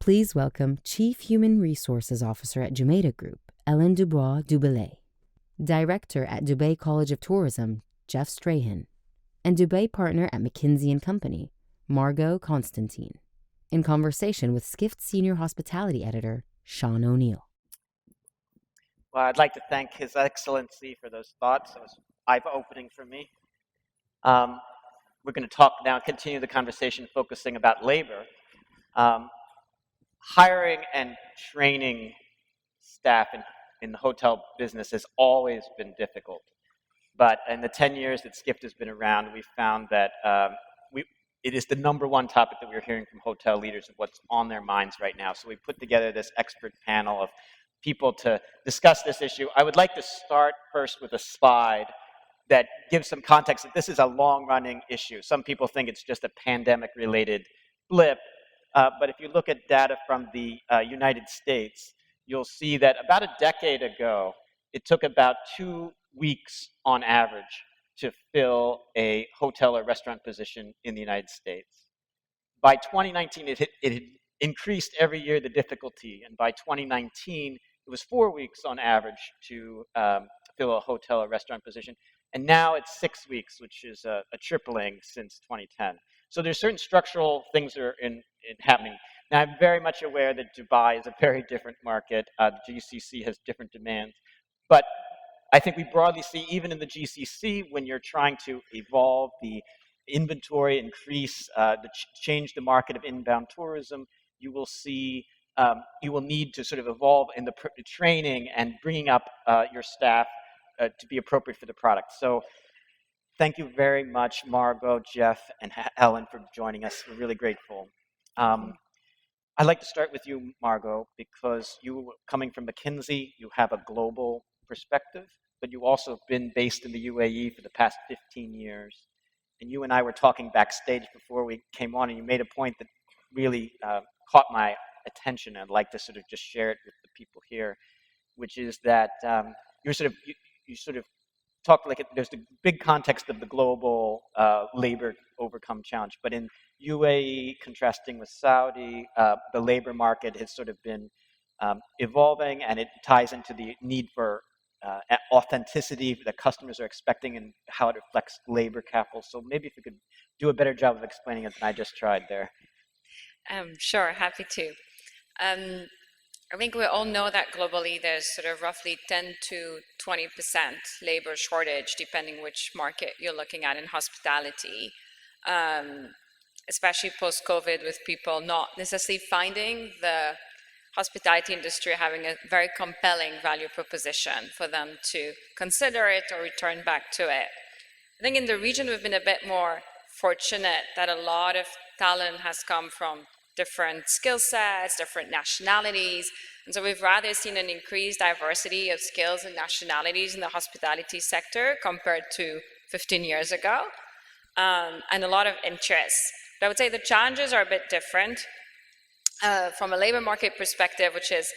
Please welcome Chief Human Resources Officer at Jumeirah Group, Ellen Dubois du Bellay, Director at Dubois College of Tourism, Jeff Strachan, and Dubois Partner at McKinsey & Company, Margaux Constantin, in conversation with Skift Senior Hospitality Editor, Sean O'Neill. Well, I'd like to thank His Excellency for those thoughts. It was eye-opening for me. We're going to talk now, continue the conversation focusing about labor. Hiring and training staff in the hotel business has always been difficult. But in the 10 years that Skift has been around, we've found that it is the number one topic that we're hearing from hotel leaders of what's on their minds right now. So we put together this expert panel of people to discuss this issue. I would like to start first with a slide that gives some context that this is a long-running issue. Some people think it's just a pandemic-related blip. But if you look at data from the United States, you'll see that about a decade ago, it took about 2 weeks on average to fill a hotel or restaurant position in the United States. By 2019, it had increased every year the difficulty, and by 2019, it was 4 weeks on average to fill a hotel or restaurant position. And now it's 6 weeks, which is a tripling since 2010. So there's certain structural things that are happening. Now, I'm very much aware that Dubai is a very different market. The GCC has different demands. But I think we broadly see, even in the GCC, when you're trying to evolve the inventory, increase, change the market of inbound tourism, you will see, you will need to sort of evolve in the training and bringing up your staff to be appropriate for the product. So thank you very much, Margaux, Jeff, and Ellen for joining us. We're really grateful. I'd like to start with you, Margaux, because you, coming from McKinsey, you have a global perspective, but you also have been based in the UAE for the past 15 years. And you and I were talking backstage before we came on, and you made a point that really caught my attention. I'd like to sort of just share it with the people here, which is that you sort of talked like there's the big context of the global labor overcome challenge, but in UAE, contrasting with Saudi, the labor market has sort of been evolving, and it ties into the need for authenticity that customers are expecting and how it reflects labor capital. So maybe if you could do a better job of explaining it than I just tried there. Sure, happy to. I think we all know that globally there's sort of roughly 10 to 20% labor shortage, depending which market you're looking at in hospitality, especially post-COVID, with people not necessarily finding the hospitality industry having a very compelling value proposition for them to consider it or return back to it. I think in the region we've been a bit more fortunate that a lot of talent has come from different skill sets, different nationalities. And so we've rather seen an increased diversity of skills and nationalities in the hospitality sector compared to 15 years ago, and a lot of interest. But I would say the challenges are a bit different from a labor market perspective, which is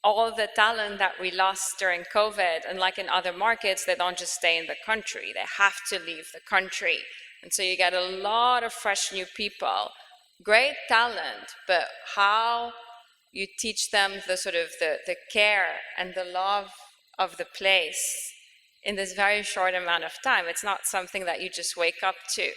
all the talent that we lost during COVID, and like in other markets, they don't just stay in the country, they have to leave the country. And so you get a lot of fresh new people, great talent, but how you teach them the sort of the care and the love of the place in this very short amount of time. It's not something that you just wake up to,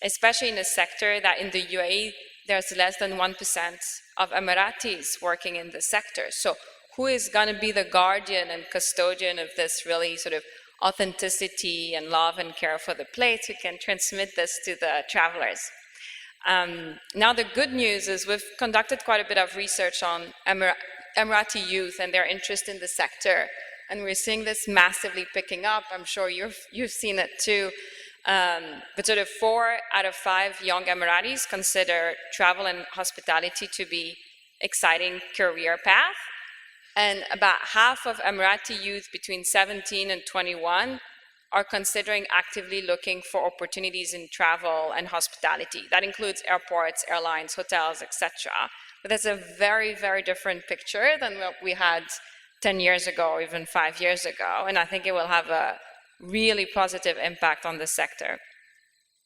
especially in a sector that in the UAE, there's less than 1% of Emiratis working in the sector. So who is going to be the guardian and custodian of this really sort of authenticity and love and care for the place? Who can transmit this to the travelers? Now the good news is we've conducted quite a bit of research on Emirati youth and their interest in the sector, and we're seeing this massively picking up. I'm sure you've seen it too. But sort of 4 out of 5 young Emiratis consider travel and hospitality to be exciting career path, and about half of Emirati youth between 17 and 21 are considering actively looking for opportunities in travel and hospitality. That includes airports, airlines, hotels, etc. But that's a very, very different picture than what we had 10 years ago, or even 5 years ago. And I think it will have a really positive impact on the sector.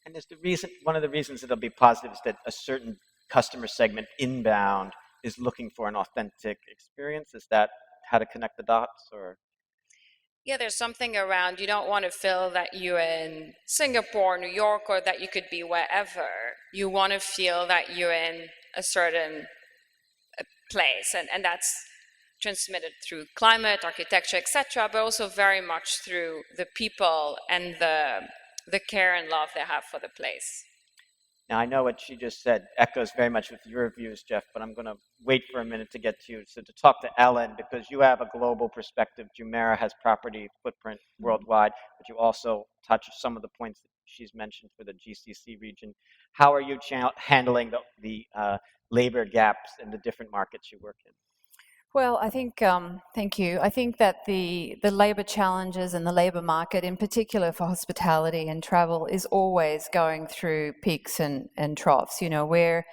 And there's one of the reasons it'll be positive is that a certain customer segment inbound is looking for an authentic experience? Is that how to connect the dots, or? Yeah, there's something around you don't want to feel that you're in Singapore, New York, or that you could be wherever. You want to feel that you're in a certain place, and that's transmitted through climate, architecture, etc., but also very much through the people and the care and love they have for the place. Now, I know what she just said echoes very much with your views, Jeff, but I'm going to wait for a minute to get to you. So to talk to Ellen, because you have a global perspective. Jumeirah has property footprint worldwide, but you also touch some of the points that she's mentioned for the GCC region. How are you handling the labor gaps in the different markets you work in? Well, I think, thank you. I think that the labour challenges and the labour market, in particular for hospitality and travel, is always going through peaks and troughs. You know, we're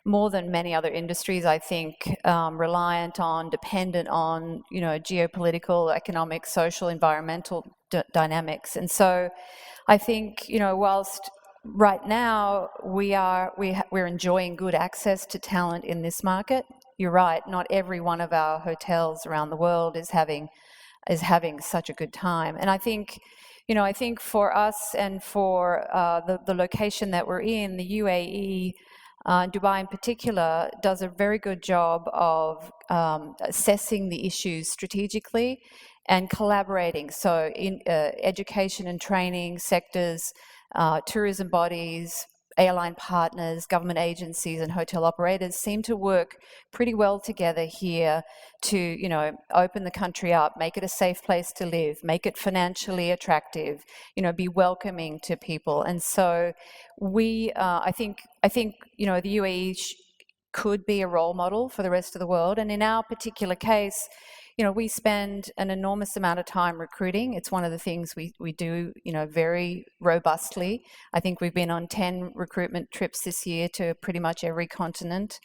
more than many other industries, I think, reliant on, dependent on, you know, geopolitical, economic, social, environmental dynamics. And so I think, you know, whilst right now we're enjoying good access to talent in this market, you're right, not every one of our hotels around the world is having such a good time. And I think, you know, I think for us and for the location that we're in, the UAE, Dubai in particular, does a very good job of assessing the issues strategically and collaborating. So in education and training sectors, tourism bodies, airline partners, government agencies, and hotel operators seem to work pretty well together here to, you know, open the country up, make it a safe place to live, make it financially attractive, you know, be welcoming to people. And so we, I think, you know, the UAE could be a role model for the rest of the world. And in our particular case, you know, we spend an enormous amount of time recruiting. It's one of the things we do, you know, very robustly. I think we've been on 10 recruitment trips this year to pretty much every continent.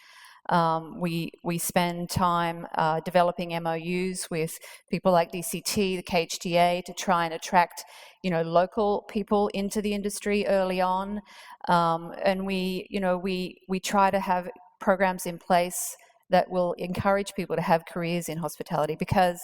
We spend time developing MOUs with people like DCT, the KHTA, to try and attract, you know, local people into the industry early on. And we try to have programs in place that will encourage people to have careers in hospitality, because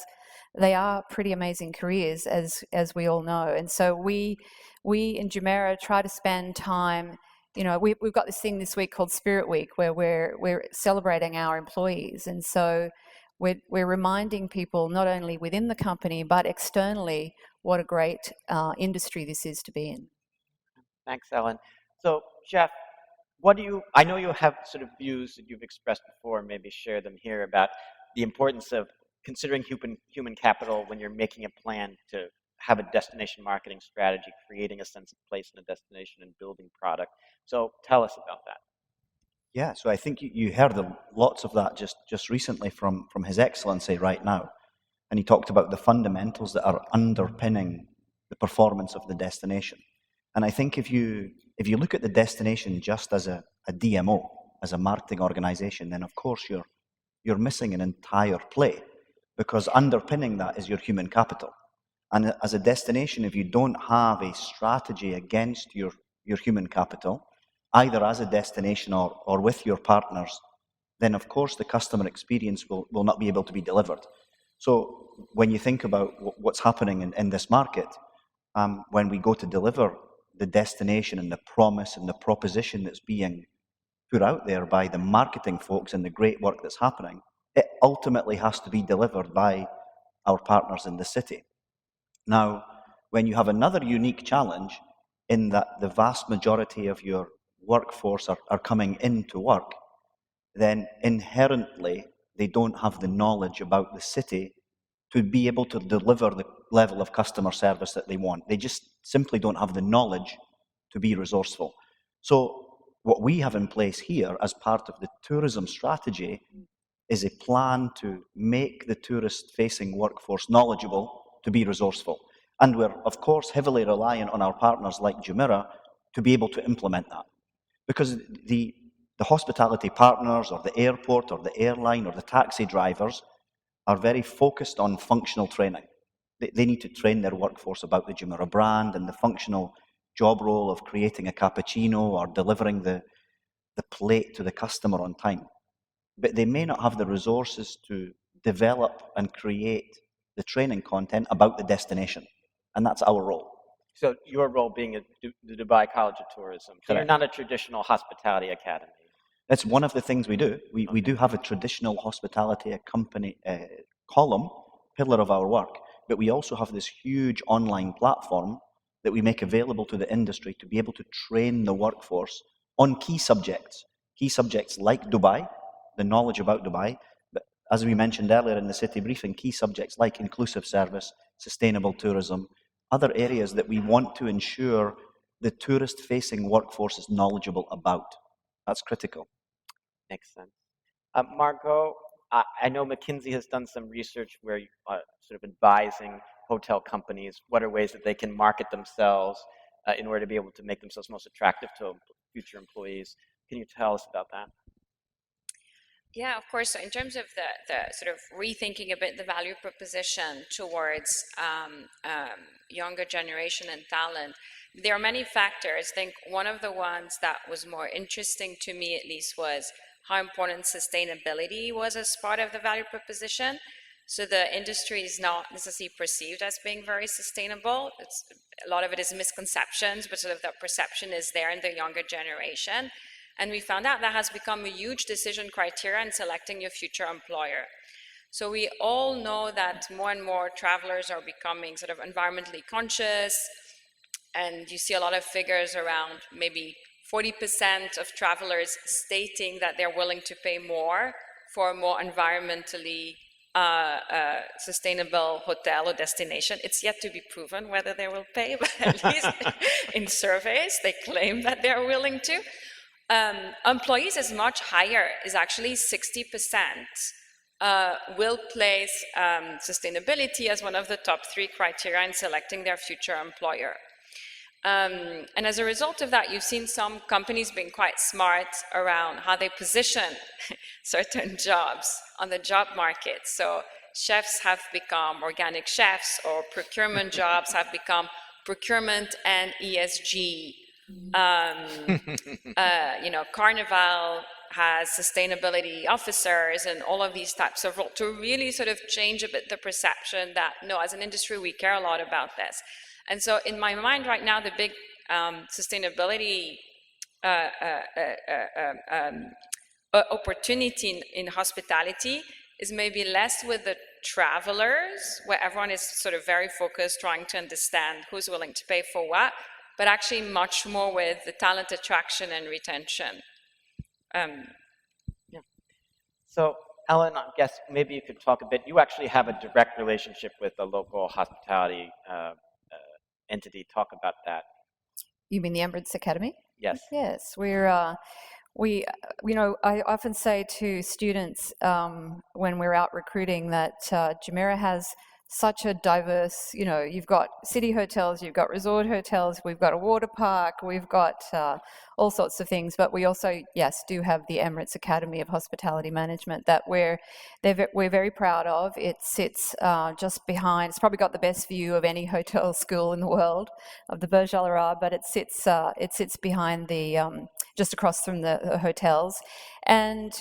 they are pretty amazing careers, as we all know. And so we in Jumeirah try to spend time, you know, we've got this thing this week called Spirit Week, where we're celebrating our employees. And so we're reminding people, not only within the company, but externally, what a great industry this is to be in. Thanks, Ellen. So, Jeff, I know you have sort of views that you've expressed before, maybe share them here, about the importance of considering human capital when you're making a plan to have a destination marketing strategy, creating a sense of place in a destination and building product. So tell us about that. Yeah, so I think you heard lots of that just recently from His Excellency right now. And he talked about the fundamentals that are underpinning the performance of the destination. And I think if you look at the destination just as a DMO, as a marketing organization, then of course you're missing an entire play, because underpinning that is your human capital. And as a destination, if you don't have a strategy against your human capital, either as a destination or with your partners, then of course the customer experience will not be able to be delivered. So when you think about what's happening in this market, when we go to deliver the destination and the promise and the proposition that's being put out there by the marketing folks and the great work that's happening, it ultimately has to be delivered by our partners in the city. Now, when you have another unique challenge in that the vast majority of your workforce are coming into work, then inherently they don't have the knowledge about the city to be able to deliver the level of customer service that they want. They just simply don't have the knowledge to be resourceful. So what we have in place here as part of the tourism strategy is a plan to make the tourist-facing workforce knowledgeable to be resourceful. And we're, of course, heavily reliant on our partners like Jumeirah to be able to implement that. Because the hospitality partners or the airport or the airline or the taxi drivers are very focused on functional training. They need to train their workforce about the Jumeirah brand and the functional job role of creating a cappuccino or delivering the the plate to the customer on time, but they may not have the resources to develop and create the training content about the destination. And that's our role. So your role being at the Dubai College of Tourism. So you're Correct. not a traditional hospitality academy. That's one of the things we do. We do have a traditional hospitality company column, pillar of our work, but we also have this huge online platform that we make available to the industry to be able to train the workforce on key subjects like Dubai, the knowledge about Dubai, but as we mentioned earlier in the city briefing, key subjects like inclusive service, sustainable tourism, other areas that we want to ensure the tourist-facing workforce is knowledgeable about. That's critical. Makes sense. Margaux, I know McKinsey has done some research where you are sort of advising hotel companies what are ways that they can market themselves in order to be able to make themselves most attractive to future employees. Can you tell us about that? Yeah, of course. So in terms of the sort of rethinking a bit the value proposition towards younger generation and talent, there are many factors. I think one of the ones that was more interesting to me, at least, was how important sustainability was as part of the value proposition. So the industry is not necessarily perceived as being very sustainable. A lot of it is misconceptions, but sort of that perception is there in the younger generation. And we found out that has become a huge decision criteria in selecting your future employer. So we all know that more and more travelers are becoming sort of environmentally conscious, and you see a lot of figures around maybe 40% of travelers stating that they're willing to pay more for a more environmentally sustainable hotel or destination. It's yet to be proven whether they will pay, but at least in surveys, they claim that they're willing to. Employees is much higher, is actually 60%. Will place sustainability as one of the top 3 criteria in selecting their future employer. And as a result of that, you've seen some companies being quite smart around how they position certain jobs on the job market. So chefs have become organic chefs, or procurement jobs have become procurement and ESG. Carnival has sustainability officers and all of these types of roles to really sort of change a bit the perception that, no, as an industry, we care a lot about this. And so in my mind right now, the big sustainability opportunity in hospitality is maybe less with the travelers, where everyone is sort of very focused trying to understand who's willing to pay for what, but actually much more with the talent attraction and retention. Yeah. So, Ellen, I guess maybe you could talk a bit. You actually have a direct relationship with a local hospitality entity. Talk about that. You mean the Emirates Academy? Yes. Yes, I often say to students when we're out recruiting that Jumeirah has such a diverse, you've got city hotels, you've got resort hotels, we've got a water park, we've got all sorts of things, but we also, yes, do have the Emirates Academy of Hospitality Management that we're very proud of. It sits just behind, it's probably got the best view of any hotel school in the world, of the Burj Al Arab, but it sits behind the, just across from the hotels. And,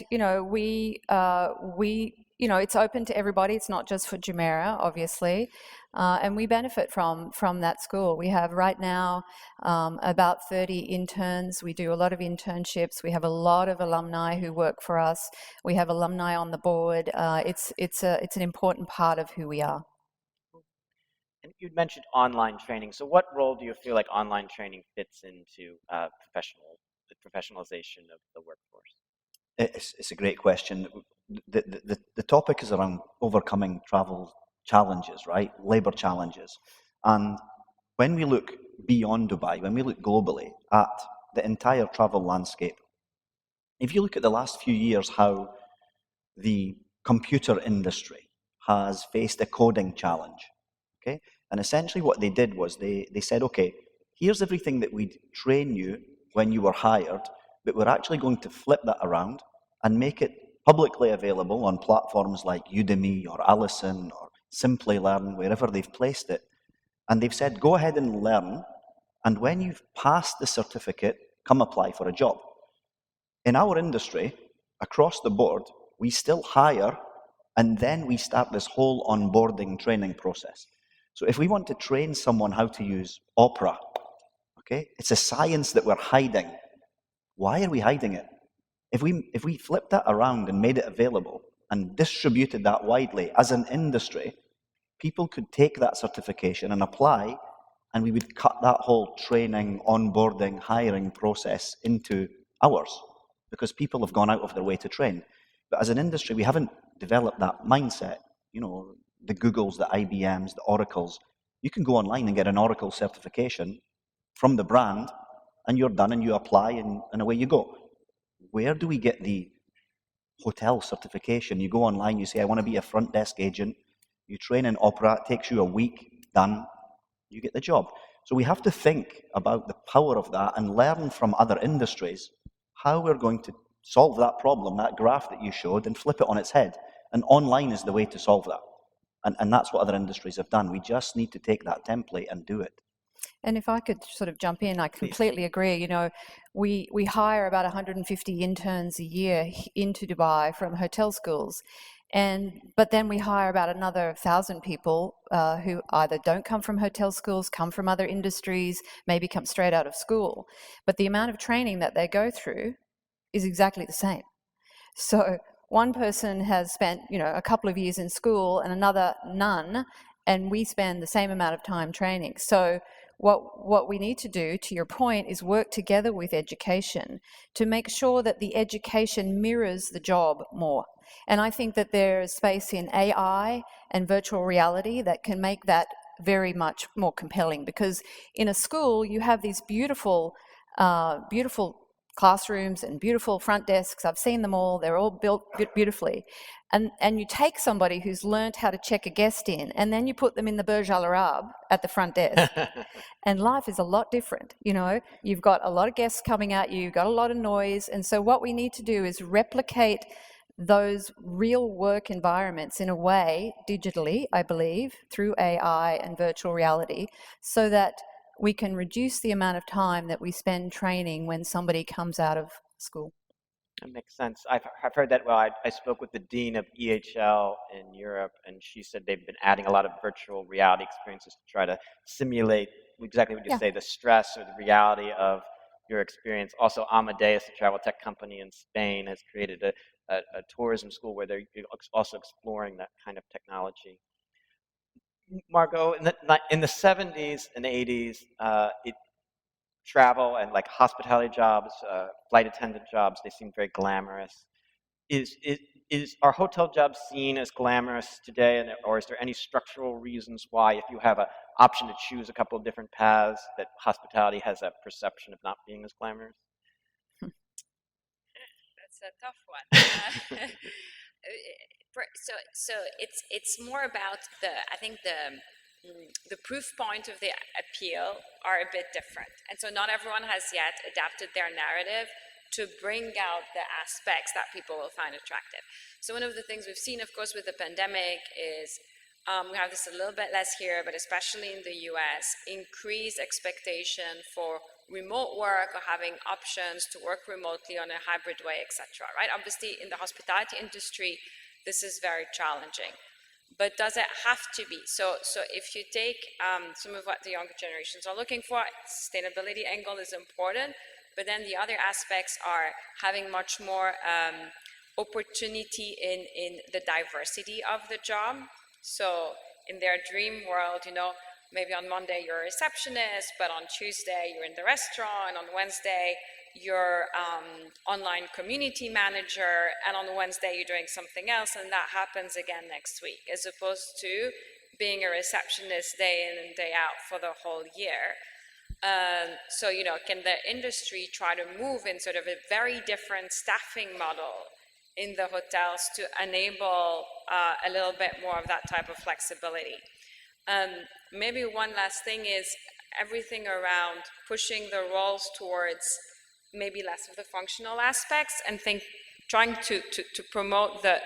it's open to everybody. It's not just for Jumeirah, obviously, and we benefit from that school. We have right now about 30 interns. We do a lot of internships. We have a lot of alumni who work for us. We have alumni on the board. It's an important part of who we are. And you'd mentioned online training. So what role do you feel like online training fits into the professionalization of the workforce? It's a great question. The topic is around overcoming travel challenges, right? Labor challenges. And when we look beyond Dubai, when we look globally at the entire travel landscape, if you look at the last few years, how the computer industry has faced a coding challenge, okay? And essentially what they did was they said, okay, here's everything that we'd train you when you were hired, but we're actually going to flip that around and make it publicly available on platforms like Udemy or Allison or Simply Learn, wherever they've placed it. And they've said, go ahead and learn, and when you've passed the certificate, come apply for a job. In our industry, across the board, we still hire and then we start this whole onboarding training process. So if we want to train someone how to use Opera, okay, it's a science that we're hiding. Why are we hiding it? If we flipped that around and made it available and distributed that widely as an industry, people could take that certification and apply, and we would cut that whole training, onboarding, hiring process into hours, because people have gone out of their way to train. But as an industry, we haven't developed that mindset. You know, the Googles, the IBMs, the Oracles. You can go online and get an Oracle certification from the brand, and you're done, and you apply, and away you go. Where do we get the hotel certification? You go online, you say, I want to be a front desk agent. You train in Opera, it takes you a week, done, you get the job. So we have to think about the power of that and learn from other industries how we're going to solve that problem, that graph that you showed, and flip it on its head. And online is the way to solve that. And that's what other industries have done. We just need to take that template and do it. And if I could sort of jump in, I completely agree. You know, we hire about 150 interns a year into Dubai from hotel schools. But then we hire about another 1,000 people who either don't come from hotel schools, come from other industries, maybe come straight out of school. But the amount of training that they go through is exactly the same. So one person has spent, you know, a couple of years in school and another none, and we spend the same amount of time training. So what we need to do, to your point, is work together with education to make sure that the education mirrors the job more. And I think that there's space in AI and virtual reality that can make that very much more compelling, because in a school you have these beautiful classrooms and beautiful front desks. I've seen them all. They're all built beautifully. And you take somebody who's learnt how to check a guest in, and then you put them in the Burj Al Arab at the front desk. And life is a lot different. You know, you've got a lot of guests coming at you, you've got a lot of noise. And so what we need to do is replicate those real work environments in a way, digitally, I believe, through AI and virtual reality, so that we can reduce the amount of time that we spend training when somebody comes out of school. That makes sense. I've heard that. Well, I spoke with the dean of EHL in Europe, and she said they've been adding a lot of virtual reality experiences to try to simulate exactly what you say, the stress or the reality of your experience. Also, Amadeus, a travel tech company in Spain, has created a tourism school where they're also exploring that kind of technology. Margaux, in the 70s and 80s, travel and like hospitality jobs, flight attendant jobs, they seem very glamorous. Are hotel jobs seen as glamorous today, or is there any structural reasons why, if you have an option to choose a couple of different paths, that hospitality has that perception of not being as glamorous? That's a tough one. So it's more about I think the proof point of the appeal are a bit different. And so not everyone has yet adapted their narrative to bring out the aspects that people will find attractive. So one of the things we've seen, of course, with the pandemic is we have this a little bit less here, but especially in the US, increased expectation for remote work or having options to work remotely on a hybrid way, etc. Right? Obviously, in the hospitality industry, this is very challenging. But does it have to be? So if you take some of what the younger generations are looking for, sustainability angle is important, but then the other aspects are having much more opportunity in the diversity of the job. So in their dream world, you know, maybe on Monday you're a receptionist, but on Tuesday you're in the restaurant, and on Wednesday you're online community manager, and on Wednesday you're doing something else, and that happens again next week, as opposed to being a receptionist day in and day out for the whole year. So, you know, can the industry try to move in sort of a very different staffing model in the hotels to enable a little bit more of that type of flexibility? Maybe one last thing is everything around pushing the roles towards maybe less of the functional aspects, and trying to promote the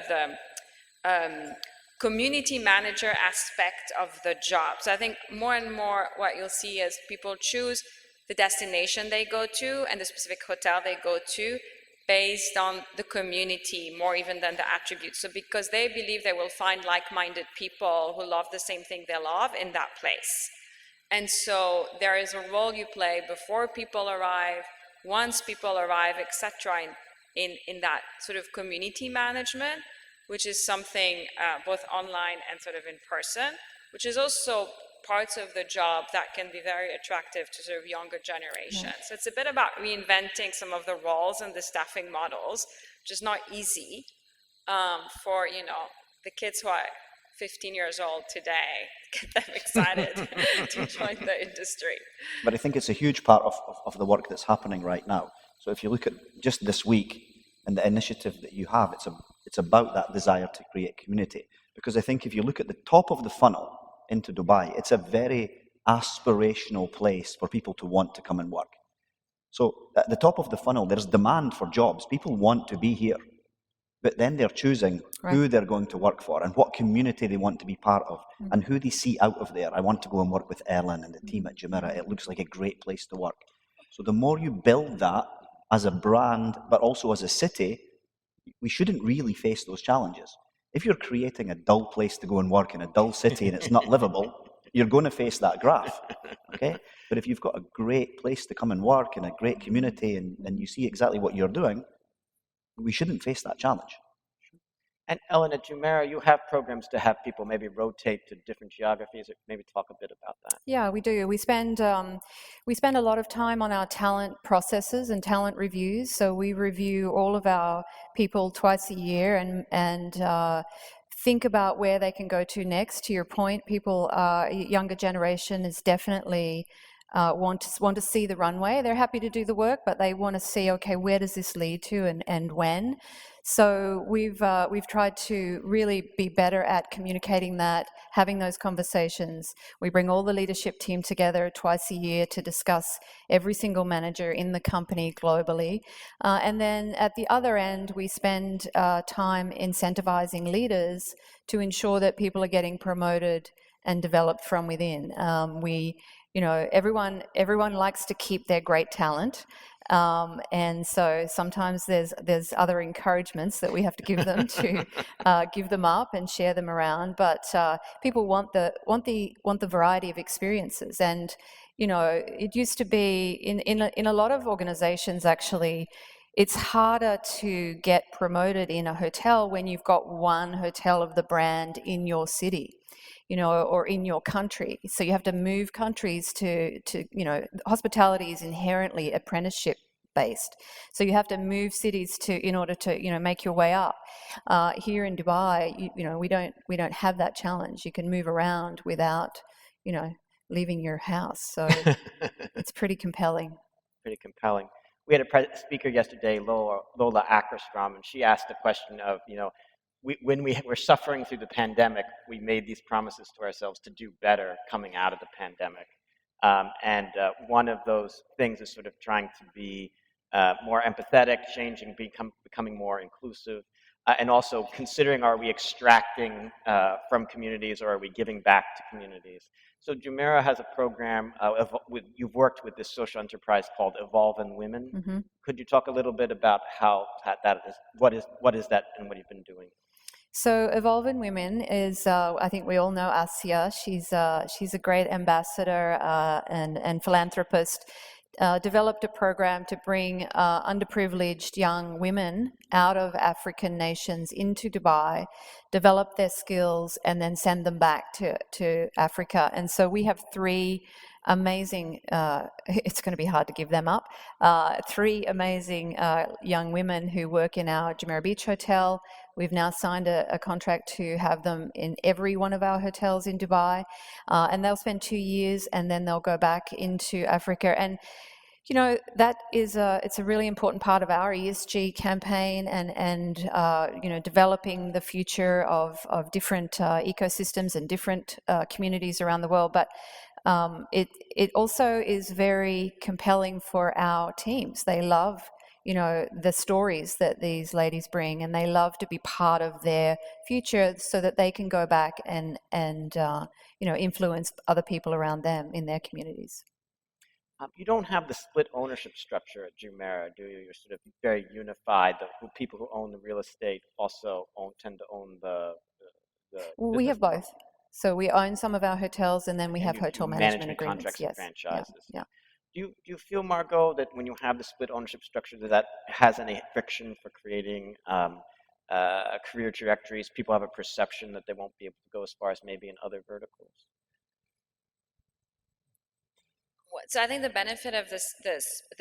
community manager aspect of the job. So I think more and more what you'll see is people choose the destination they go to and the specific hotel they go to based on the community more even than the attributes. So because they believe they will find like-minded people who love the same thing they love in that place. And so there is a role you play before people arrive, once people arrive, etc., in that sort of community management, which is something both online and sort of in person, which is also parts of the job that can be very attractive to sort of younger generations. So it's a bit about reinventing some of the roles and the staffing models, which is not easy for, the kids who are 15 years old today, get them excited to join the industry. But I think it's a huge part of the work that's happening right now. So if you look at just this week and the initiative that you have, it's about that desire to create community. Because I think if you look at the top of the funnel into Dubai, it's a very aspirational place for people to want to come and work. So at the top of the funnel, there's demand for jobs. People want to be here. But then they're choosing who they're going to work for and what community they want to be part of and who they see out of there. I want to go and work with Ellen and the team at Jumeirah. It looks like a great place to work. So the more you build that as a brand, but also as a city, we shouldn't really face those challenges. If you're creating a dull place to go and work in a dull city and it's not livable, you're going to face that graph, okay? But if you've got a great place to come and work and a great community and you see exactly what you're doing, we shouldn't face that challenge. And Ellen, at Jumeirah, you have programs to have people maybe rotate to different geographies. Maybe talk a bit about that. Yeah, we do. We spend a lot of time on our talent processes and talent reviews. So we review all of our people twice a year and think about where they can go to next. To your point, people, younger generation is definitely want to see the runway. They're happy to do the work, but they want to see, okay, where does this lead to and when? So we've tried to really be better at communicating that, having those conversations. We bring all the leadership team together twice a year to discuss every single manager in the company globally. And then at the other end, we spend time incentivizing leaders to ensure that people are getting promoted and developed from within. Everyone likes to keep their great talent. And so sometimes there's other encouragements that we have to give them to give them up and share them around. But people want the variety of experiences. And it used to be in a lot of organizations actually, it's harder to get promoted in a hotel when you've got one hotel of the brand in your city, or in your country. So you have to move countries to hospitality is inherently apprenticeship based. So you have to move cities in order to, make your way up. Here in Dubai, we don't have that challenge. You can move around without, leaving your house. So it's pretty compelling. Pretty compelling. We had a speaker yesterday, Lola Ackerstrom, and she asked the question of, when we were suffering through the pandemic, we made these promises to ourselves to do better coming out of the pandemic. And one of those things is sort of trying to be more empathetic, changing, becoming more inclusive, and also considering, are we extracting from communities or are we giving back to communities? So Jumeirah has a program, you've worked with this social enterprise called Evolving Women. Mm-hmm. Could you talk a little bit about how that is, what is that and what you've been doing? So Evolving Women is, I think we all know Asia. She's a great ambassador and philanthropist. Developed a program to bring underprivileged young women out of African nations into Dubai, develop their skills, and then send them back to Africa. And so we have three amazing, it's going to be hard to give them up, three amazing young women who work in our Jumeirah Beach Hotel. We've now signed a contract to have them in every one of our hotels in Dubai, and they'll spend 2 years and then they'll go back into Africa. And that is it's a really important part of our ESG campaign and developing the future of different ecosystems and different communities around the world. But it also is very compelling for our teams. They love the stories that these ladies bring, and they love to be part of their future so that they can go back and influence other people around them in their communities. You don't have the split ownership structure at Jumeirah, do you? You're sort of very unified. The people who own the real estate also tend to own the We business have model. both. So we own some of our hotels, and then we And have you hotel do management management agreements. contracts Yes. and franchises. Yeah. Do you feel, Margaux, that when you have the split ownership structure, that has any friction for creating career trajectories? People have a perception that they won't be able to go as far as maybe in other verticals. So I think the benefit of this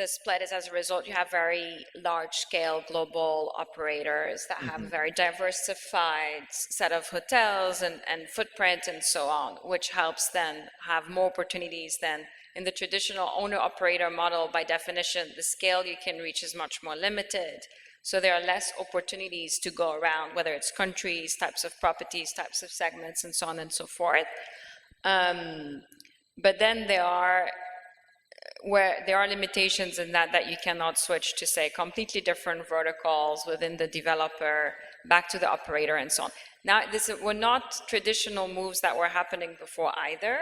split is, as a result, you have very large-scale global operators that have a very diversified set of hotels and footprint and so on, which helps then have more opportunities than in the traditional owner-operator model. By definition, the scale you can reach is much more limited. So there are less opportunities to go around, whether it's countries, types of properties, types of segments, and so on and so forth. But then there are limitations in that you cannot switch to, say, completely different verticals within the developer back to the operator and so on. Now, this were not traditional moves that were happening before either.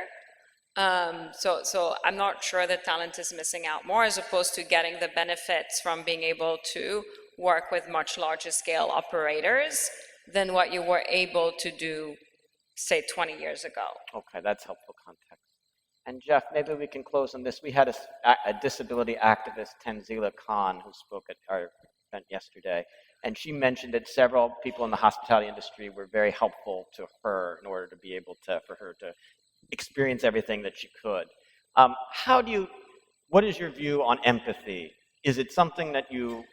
So I'm not sure that talent is missing out more, as opposed to getting the benefits from being able to work with much larger scale operators than what you were able to do, say, 20 years ago. Okay, that's helpful context. And Jeff, maybe we can close on this. We had a disability activist, Tanzila Khan, who spoke at our event yesterday, and she mentioned that several people in the hospitality industry were very helpful to her in order to be able for her to experience everything that she could. What is your view on empathy? Is it something that you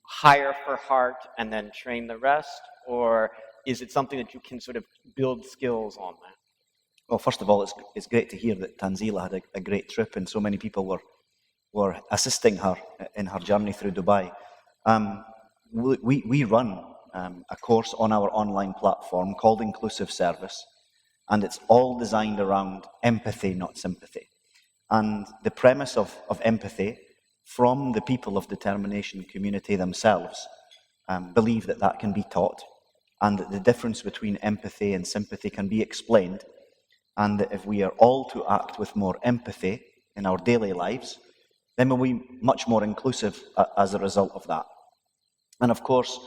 hire for heart and then train the rest, or is it something that you can sort of build skills on that? Well, first of all, it's great to hear that Tanzila had a great trip and so many people were assisting her in her journey through Dubai. We run a course on our online platform called Inclusive Service, and it's all designed around empathy, not sympathy. And the premise of empathy from the people of determination community themselves believe that can be taught, and that the difference between empathy and sympathy can be explained, and that if we are all to act with more empathy in our daily lives, then we'll be much more inclusive as a result of that. And of course,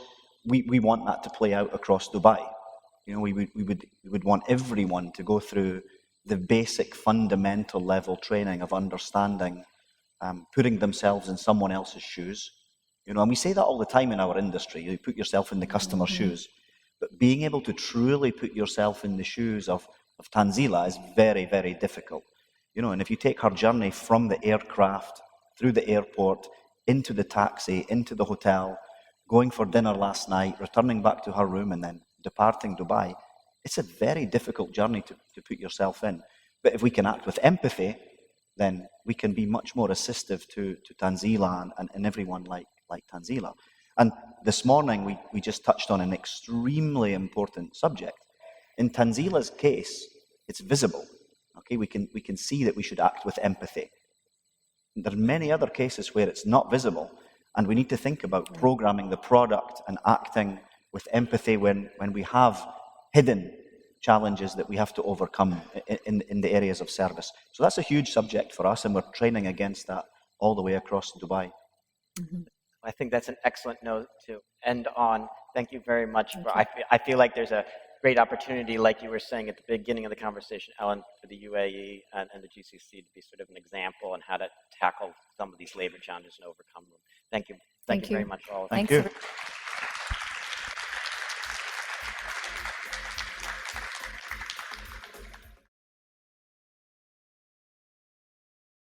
we want that to play out across Dubai. You know, we would want everyone to go through the basic fundamental level training of understanding, putting themselves in someone else's shoes. You know, and we say that all the time in our industry, you put yourself in the customer's shoes. But being able to truly put yourself in the shoes of Tanzila is very, very difficult. You know, and if you take her journey from the aircraft, through the airport, into the taxi, into the hotel, going for dinner last night, returning back to her room, and then departing Dubai, it's a very difficult journey to put yourself in. But if we can act with empathy, then we can be much more assistive to Tanzila and everyone like Tanzila. And this morning, we just touched on an extremely important subject. In Tanzila's case, it's visible. Okay, we can see that we should act with empathy. There are many other cases where it's not visible, and we need to think about programming the product and acting with empathy when we have hidden challenges that we have to overcome in the areas of service. So that's a huge subject for us, and we're training against that all the way across Dubai. Mm-hmm. I think that's an excellent note to end on. Thank you very much. I feel like there's a great opportunity, like you were saying at the beginning of the conversation, Ellen, for the UAE and the GCC to be sort of an example on how to tackle some of these labor challenges and overcome them. Thank you. Thank you very much, all. Thank you.